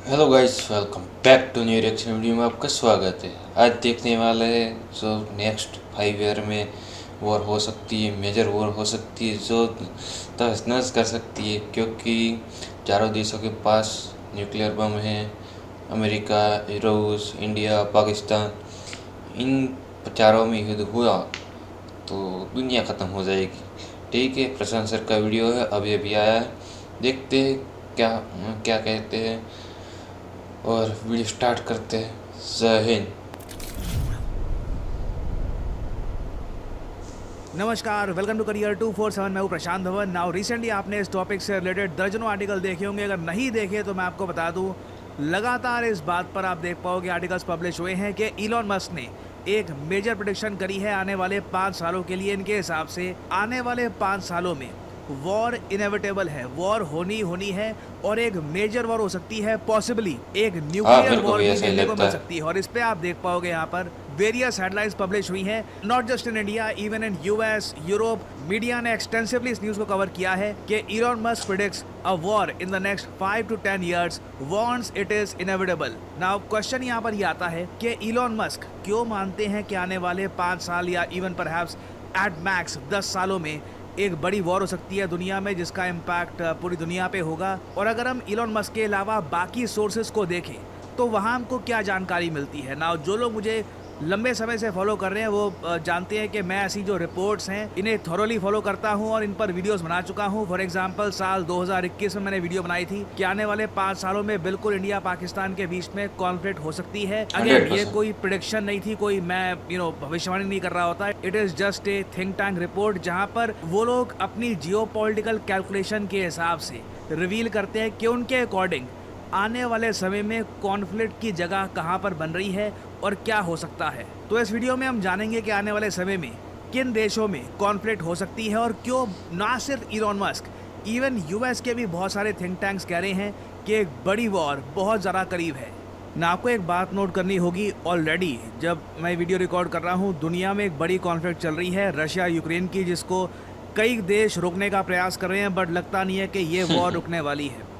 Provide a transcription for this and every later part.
Hello guys, welcome back to new reaction video में आपका स्वागत है। आज देखने वाले हैं जो नेक्स्ट 5 ईयर में वॉर हो सकती है, मेजर वॉर हो सकती है जो तहस नहस कर सकती है, क्योंकि चारों देशों के पास न्यूक्लियर बम हैं। अमेरिका, रूस, इंडिया, पाकिस्तान, इन चारों में युद्ध हुआ तो दुनिया ख़त्म हो जाएगी। ठीक है, प्रशांत सर का वीडियो है, अभी अभी आया है, देखते हैं क्या क्या कहते हैं और वीडियो स्टार्ट करते हैं। जय हिंद। नमस्कार, वेलकम टू करियर 247। मैं हूं प्रशांत धवन। नाउ रिसेंटली आपने इस टॉपिक से रिलेटेड दर्जनों आर्टिकल देखे होंगे। अगर नहीं देखे तो मैं आपको बता दूं, लगातार इस बात पर आप देख पाओगे आर्टिकल्स पब्लिश हुए हैं कि इलॉन मस्क ने एक मेजर प्रेडिक्शन करी है आने वाले 5 सालों के लिए। इनके हिसाब से आने वाले 5 सालों में वॉर इनएविटेबल है, वॉर होनी है और एक मेजर वॉर हो सकती है, पॉसिबली एक हाँ, न्यूक्लियर मेरे को वॉर भी भी ऐसा ही देखने को लगता मिल है। सकती है। और इस पे आप देख पाओगे यहाँ पर वेरियस हेडलाइंस पब्लिश हुई हैं, not just in India, even in US, Europe. Media ने एक्सटेंसिवली इस न्यूज को कवर किया है कि Elon Musk predicts a war in the next 5 to 10 years, wants it is inevitable. Now question यहाँ पर ये आता है कि इलॉन मस्क क्यों मानते हैं कि आने वाले 5 साल या इवन परहैप्स एट मैक्स 10 सालों में एक बड़ी वॉर हो सकती है दुनिया में, जिसका इम्पैक्ट पूरी दुनिया पे होगा। और अगर हम इलॉन मस्क के अलावा बाकी सोर्सेज को देखें तो वहाँ हमको क्या जानकारी मिलती है। ना जो लोग मुझे लंबे समय से फॉलो कर रहे हैं वो जानते हैं कि मैं ऐसी जो रिपोर्ट्स हैं इन्हें थॉरोली फॉलो करता हूं और इन पर वीडियोस बना चुका हूं। फॉर एग्जांपल साल 2021 में मैंने वीडियो बनाई थी कि आने वाले 5 सालों में बिल्कुल इंडिया पाकिस्तान के बीच में कॉन्फ्लिक्ट हो सकती है। अगेन, ये 100%। कोई प्रिडिक्शन नहीं थी, कोई मैं भविष्यवाणी नहीं कर रहा होता। It is just a think tank report जहां पर वो लोग अपनी जियोपॉलिटिकल कैलकुलेशन के हिसाब से रिवील करते हैं कि उनके अकॉर्डिंग आने वाले समय में कॉन्फ्लिक्ट की जगह कहां पर बन रही है और क्या हो सकता है। तो इस वीडियो में हम जानेंगे कि आने वाले समय में किन देशों में कॉन्फ्लिक्ट हो सकती है और क्यों ना सिर्फ इलॉन मस्क, इवन यूएस के भी बहुत सारे थिंक टैंक्स कह रहे हैं कि एक बड़ी वॉर बहुत ज़्यादा करीब है। ना आपको एक बात नोट करनी होगी, ऑलरेडी जब मैं वीडियो रिकॉर्ड कर रहा हूँ दुनिया में एक बड़ी कॉन्फ्लिक्ट चल रही है रशिया यूक्रेन की, जिसको कई देश रोकने का प्रयास कर रहे हैं, बट लगता नहीं है कि ये वॉर रुकने वाली है।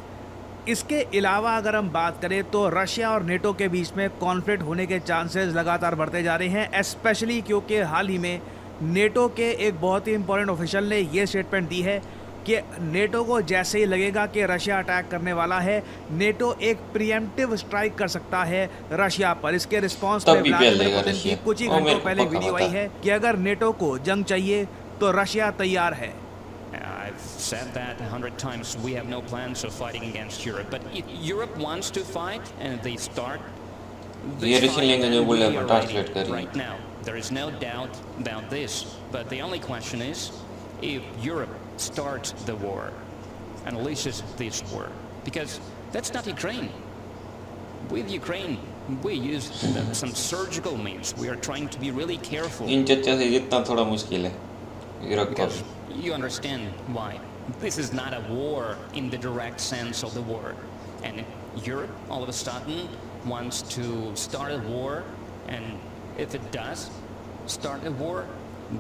इसके अलावा अगर हम बात करें तो रशिया और नेटो के बीच में कॉन्फ्लिक्ट होने के चांसेस लगातार बढ़ते जा रहे हैं, स्पेशली क्योंकि हाल ही में नेटो के एक बहुत ही इंपॉर्टेंट ऑफिशियल ने ये स्टेटमेंट दी है कि नेटो को जैसे ही लगेगा कि रशिया अटैक करने वाला है, नेटो एक प्रीएम्प्टिव स्ट्राइक कर सकता है रशिया पर। इसके रिस्पॉन्स तब में भी पहल व्लादिमीर देगा पुतिन की रशिया, कुछ ही और घंटों मेरे को पहले पक्का वीडियो पता आई है। है कि अगर नेटो को जंग चाहिए तो रशिया तैयार है। I've said that 100 times. We have no plans of fighting against Europe. But if Europe wants to fight and they start ये this ऋषि fight, लेंगे जो then बोले we हम are ट्रांसलेट ready करेंगे। right now. There is no doubt about this. But the only question is, if Europe starts the war, unleashes this war, because that's not Ukraine. With Ukraine, we use some surgical means. We are trying to be really careful. इन चर्चा से जितना थोड़ा मुश्किल है Europe का Because भी। you understand why. This is not a war in the direct sense of the word. And Europe, all of a sudden, wants to start a war. And if it does start a war,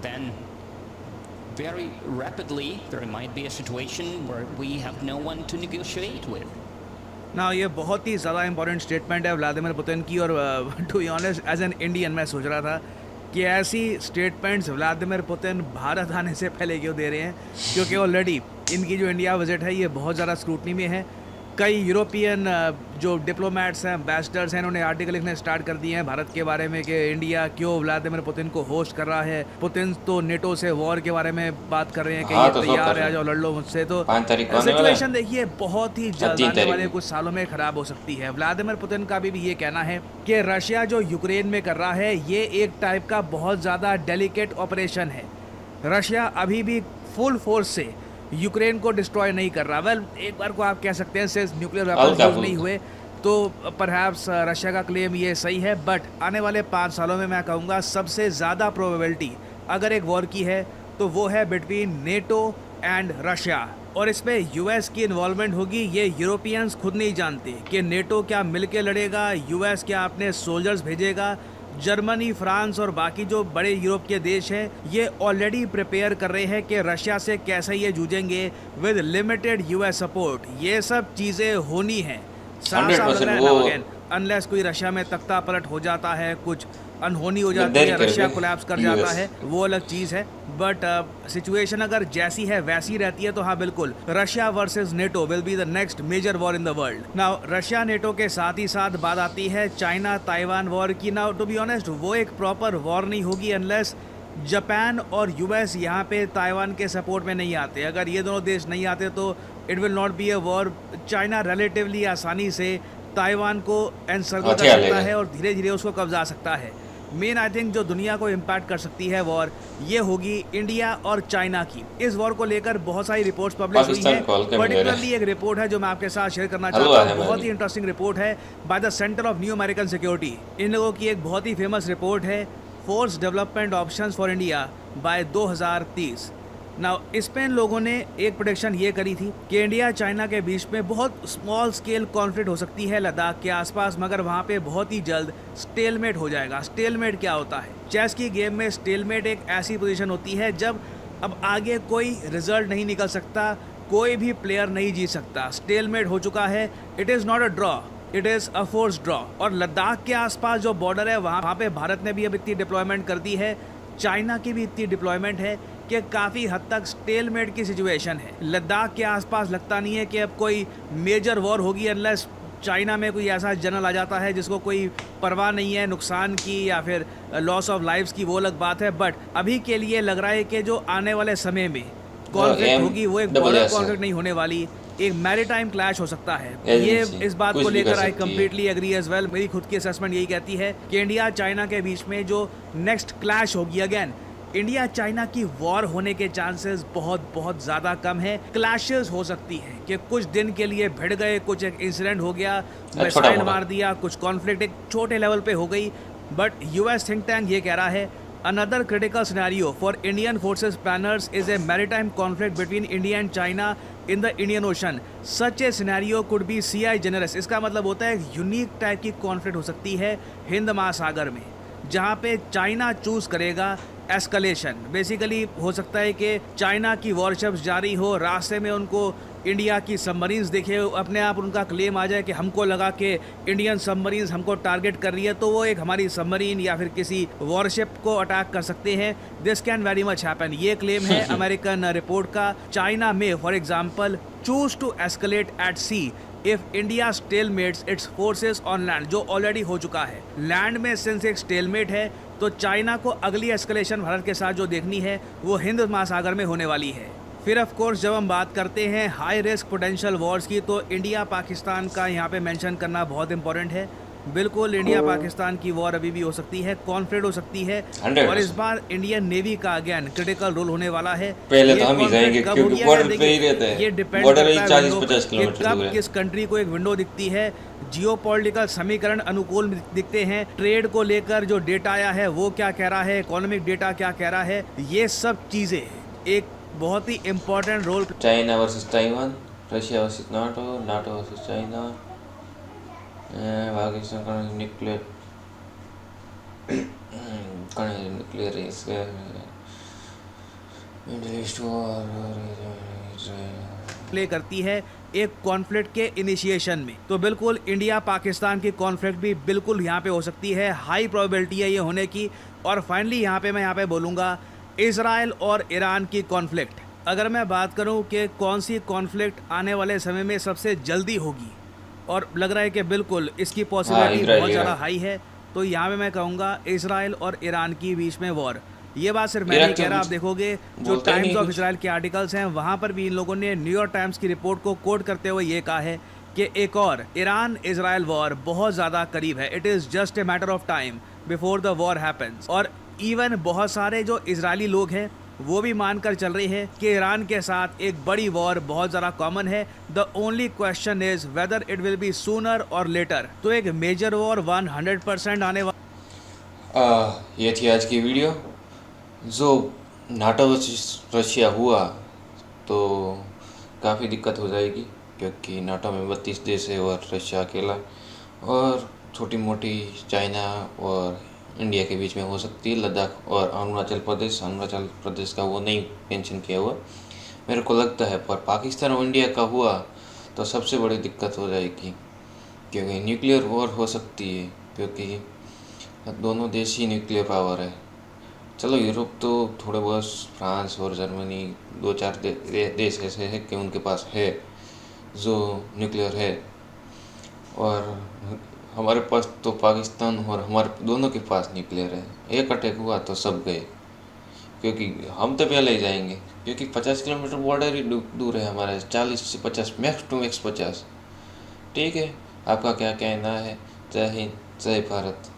then very rapidly there might be a situation where we have no one to negotiate with. ना ये बहुत ही ज़्यादा important statement है Vladimir Putin की। और to be honest as an Indian मैं सोच रहा था कि ऐसी स्टेटमेंट्स व्लादिमीर पुतिन भारत आने से पहले क्यों दे रहे हैं, क्योंकि ऑलरेडी इनकी जो इंडिया विजिट है ये बहुत ज़्यादा स्क्रूटनी में है। कई यूरोपियन जो डिप्लोमेट्स हैं, एम्बेसडर्स हैं, उन्होंने आर्टिकल लिखने स्टार्ट कर दिए हैं भारत के बारे में कि इंडिया क्यों व्लादिमीर पुतिन को होस्ट कर रहा है। पुतिन तो नेटो से वॉर के बारे में बात कर रहे हैं कि हाँ, ये तो सब तैयार कर है, रहे जो लड़ लो मुझसे। तो 5 तारीख को आने वाला है। सिचुएशन देखिए बहुत ही जल्द 3 आने तारीख वाले को। कुछ सालों में खराब हो सकती है। व्लादिमीर पुतिन का भी ये कहना है कि रशिया जो यूक्रेन में कर रहा है ये एक टाइप का बहुत ज़्यादा डेलिकेट ऑपरेशन है। रशिया अभी भी फुल फोर्स से यूक्रेन को डिस्ट्रॉय नहीं कर रहा। वेल, एक बार को आप कह सकते हैं सिर्फ न्यूक्लियर वेपन्स हल्का यूज नहीं फुल्का। हुए तो परहैप्स रशिया का क्लेम ये सही है। बट आने वाले 5 सालों में मैं कहूँगा सबसे ज़्यादा प्रोबेबिलिटी अगर एक वॉर की है तो वो है बिटवीन नेटो एंड रशिया। और इसमें यूएस की इन्वॉल्वमेंट होगी। ये यूरोपियंस खुद नहीं जानते कि नेटो क्या मिल के लड़ेगा, यूएस क्या अपने सोल्जर्स भेजेगा। जर्मनी, फ्रांस और बाकी जो बड़े यूरोप के देश हैं ये ऑलरेडी प्रिपेयर कर रहे हैं कि रशिया से कैसे ये जूझेंगे विद लिमिटेड यूएस सपोर्ट। ये सब चीज़ें होनी हैं। साफ साफ लग 100% रहा है ना वो अगेन, अनलेस कोई रशिया में तख्ता पलट हो जाता है, कुछ अनहोनी हो जाती गद्दारी है, कर रशिया गए कोलैप्स कर जाता यूएस। है, वो अलग चीज़ है। बट सिचुएशन अगर जैसी है वैसी रहती है तो हाँ बिल्कुल, Russia versus NATO will be the next major war in the world. Now Russia NATO के साथ ही साथ बात आती है चाइना ताइवान वॉर की। नाउ टू बी ऑनेस्ट, वो एक प्रॉपर वॉर नहीं होगी अनलेस जापान और यूएस यहाँ पे ताइवान के सपोर्ट में नहीं आते। अगर ये दोनों देश नहीं आते तो it will not be a war. China relatively आसानी से ताइवान को एनसर्कल कर हथियार सकता लेगा। है और धीरे धीरे उसको कब्जा सकता है। मेन आई थिंक जो दुनिया को इम्पैक्ट कर सकती है वॉर, ये होगी इंडिया और चाइना की। इस वॉर को लेकर बहुत सारी रिपोर्ट्स पब्लिश हुई पाकिस्तान हैं। कॉल करने जा रहा है। पर्टिकुलरली एक रिपोर्ट है जो मैं आपके साथ शेयर करना हलवा चाहता है हूँ, बहुत मेरी। ही इंटरेस्टिंग रिपोर्ट है by the Center of New American Security. इन लोगों की एक बहुत ही फेमस रिपोर्ट है, force development options for India by 2030। Now इस पे इन लोगों ने एक प्रोडिक्शन ये करी थी कि इंडिया चाइना के बीच में बहुत स्मॉल स्केल कॉन्फ्लिक्ट हो सकती है लद्दाख के आसपास, मगर वहाँ पे बहुत ही जल्द स्टेलमेट हो जाएगा। स्टेलमेट क्या होता है? चेस की गेम में स्टेलमेट एक ऐसी पोजीशन होती है जब अब आगे कोई रिजल्ट नहीं निकल सकता, कोई भी प्लेयर नहीं जीत सकता, स्टेलमेट हो चुका है। It is not a draw, it is a force draw. और लद्दाख के आसपास जो बॉर्डर है वहाँ पे भारत ने भी अब इतनी डिप्लॉयमेंट कर दी है, चाइना की भी इतनी डिप्लॉयमेंट है कि काफ़ी हद तक स्टेलमेट की सिचुएशन है। लद्दाख के आसपास लगता नहीं है कि अब कोई मेजर वॉर होगी अनलेस चाइना में कोई ऐसा जनरल आ जाता है जिसको कोई परवाह नहीं है नुकसान की या फिर लॉस ऑफ लाइव्स की, वो अलग बात है। बट अभी के लिए लग रहा है कि जो आने वाले समय में कॉन्फ्लिक्ट होगी वो एक बॉर्डर कॉन्फ्लिक्ट नहीं होने वाली, एक मैरीटाइम क्लैश हो सकता है। ये इस बात कुछ को भी कर लेकर आई सकती है। Completely agree as well. मेरी खुद की असेसमेंट यही कहती है कि इंडिया चाइना के बीच में जो नेक्स्ट क्लैश होगी, अगेन इंडिया चाइना की वॉर होने के चांसेस बहुत बहुत ज़्यादा कम है। क्लैशेस हो सकती है कि कुछ दिन के लिए भिड़ गए, कुछ एक इंसिडेंट हो गया, मिसाइल मार दिया, कुछ कॉन्फ्लिक्ट एक छोटे लेवल पे हो गई। बट यूएस थिंक टैंक ये कह रहा है another critical scenario for Indian forces planners is a maritime conflict between India and China in the Indian Ocean. Such a scenario could be CI generis। इसका मतलब होता है यूनिक टाइप की conflict हो सकती है हिंद महासागर में, जहाँ पे चाइना चूज करेगा एस्कलेशन। बेसिकली हो सकता है कि चाइना की वॉरशिप्स जारी हो, रास्ते में उनको इंडिया की सबमरीन्स देखे, अपने आप उनका क्लेम आ जाए कि हमको लगा कि इंडियन सबमरीन्स हमको टारगेट कर रही है, तो वो एक हमारी सबमरीन या फिर किसी वॉरशिप को अटैक कर सकते हैं। This can very much happen, ये क्लेम है अमेरिकन रिपोर्ट का। चाइना में for example choose to escalate at sea if India stalemates its forces on land, जो ऑलरेडी हो चुका है। लैंड में सिंस एक स्टेलमेट है तो चाइना को अगली एस्केलेशन भारत के साथ जो देखनी है वो हिंद महासागर में होने वाली है। फिर ऑफ कोर्स जब हम बात करते हैं हाई रिस्क पोटेंशियल वॉर्स की, तो इंडिया पाकिस्तान का यहाँ पे मेंशन करना बहुत इंपॉर्टेंट है। बिल्कुल इंडिया पाकिस्तान की वॉर अभी भी हो सकती है, कॉन्फ्लिक्ट हो सकती है, 100%। और इस बार इंडियन नेवी का अगेन क्रिटिकल रोल होने वाला है। पहले ये तो हम ही conflict जाएंगे कब क्योंकि होगी बॉर्डर अगर पे ही देखिए, रहते हैं। ये डिपेंड बॉर्डर करता ही है 40-50 कि किलोमीटर कब दूर है। किस कंट्री को एक विंडो दिखती है, जियोपॉलिटिकल समीकरण अनुकूल दिखते हैं, ट्रेड को लेकर जो डेटा आया है वो क्या कह रहा है, इकोनॉमिक डेटा क्या कह रहा है, ये सब चीज़ें एक बहुत ही important role. China versus Taiwan, Russia versus NATO, NATO versus China, Pakistan का न्यूक्लियर न्यूक्लियर इसका मिडिल ईस्ट प्ले करती है एक कॉन्फ्लिक्ट के इनिशिएशन में। तो बिल्कुल इंडिया पाकिस्तान की कॉन्फ्लिक्ट भी बिल्कुल यहाँ पे हो सकती है, हाई प्रोबेबिलिटी है ये होने की। और फाइनली मैं यहाँ पे बोलूँगा इजराइल और ईरान की कॉन्फ्लिक्ट। अगर मैं बात करूँ कि कौन सी कॉन्फ्लिक्ट आने वाले समय में सबसे जल्दी होगी, और लग रहा है कि बिल्कुल इसकी पॉसिबिलिटी इजराइल, बहुत ज़्यादा ईरान। हाई है, तो यहाँ पे मैं कहूँगा इजराइल और ईरान की बीच में वॉर। ये बात सिर्फ मैं इराक नहीं के कह रहा, आप बीच देखोगे जो बोलते ही टाइम्स नहीं ऑफ कुछ। इसराइल के आर्टिकल्स हैं वहाँ पर भी इन लोगों ने न्यूयॉर्क टाइम्स की रिपोर्ट को कोट करते हुए ये कहा है कि एक और ईरान इजराइल वॉर बहुत ज़्यादा करीब है। It is just a matter of time before the war happens. और इवन बहुत सारे जो इजरायली लोग हैं वो भी मानकर चल रहे हैं कि ईरान के साथ एक बड़ी वॉर बहुत ज़्यादा कॉमन है। The only question is whether it will be sooner और लेटर। तो एक मेजर वॉर 100% आने ये थी आज की वीडियो। जो नाटो वर्सेस रशिया हुआ तो काफ़ी दिक्कत हो जाएगी, क्योंकि नाटो में 32 देश है और रशिया अकेला, और छोटी मोटी चाइना और इंडिया के बीच में हो सकती है। लद्दाख और अरुणाचल प्रदेश का वो नहीं मेंशन किया हुआ मेरे को लगता है, पर पाकिस्तान और इंडिया का हुआ तो सबसे बड़ी दिक्कत हो जाएगी। क्योंकि न्यूक्लियर वॉर हो सकती है, क्योंकि दोनों देश ही न्यूक्लियर पावर है। चलो यूरोप तो थोड़े बहुत, फ्रांस और जर्मनी, दो चार देश ऐसे हैं कि उनके पास है जो न्यूक्लियर है, और हमारे पास तो पाकिस्तान और हमारे दोनों के पास न्यूक्लियर है। एक अटैक हुआ तो सब गए, क्योंकि हम तो पहले ही जाएंगे, क्योंकि 50 किलोमीटर बॉर्डर ही दूर है हमारे, 40 से 50, मैक्स टू मैक्स 50। ठीक है, आपका क्या कहना है? जय हिंद, जय भारत।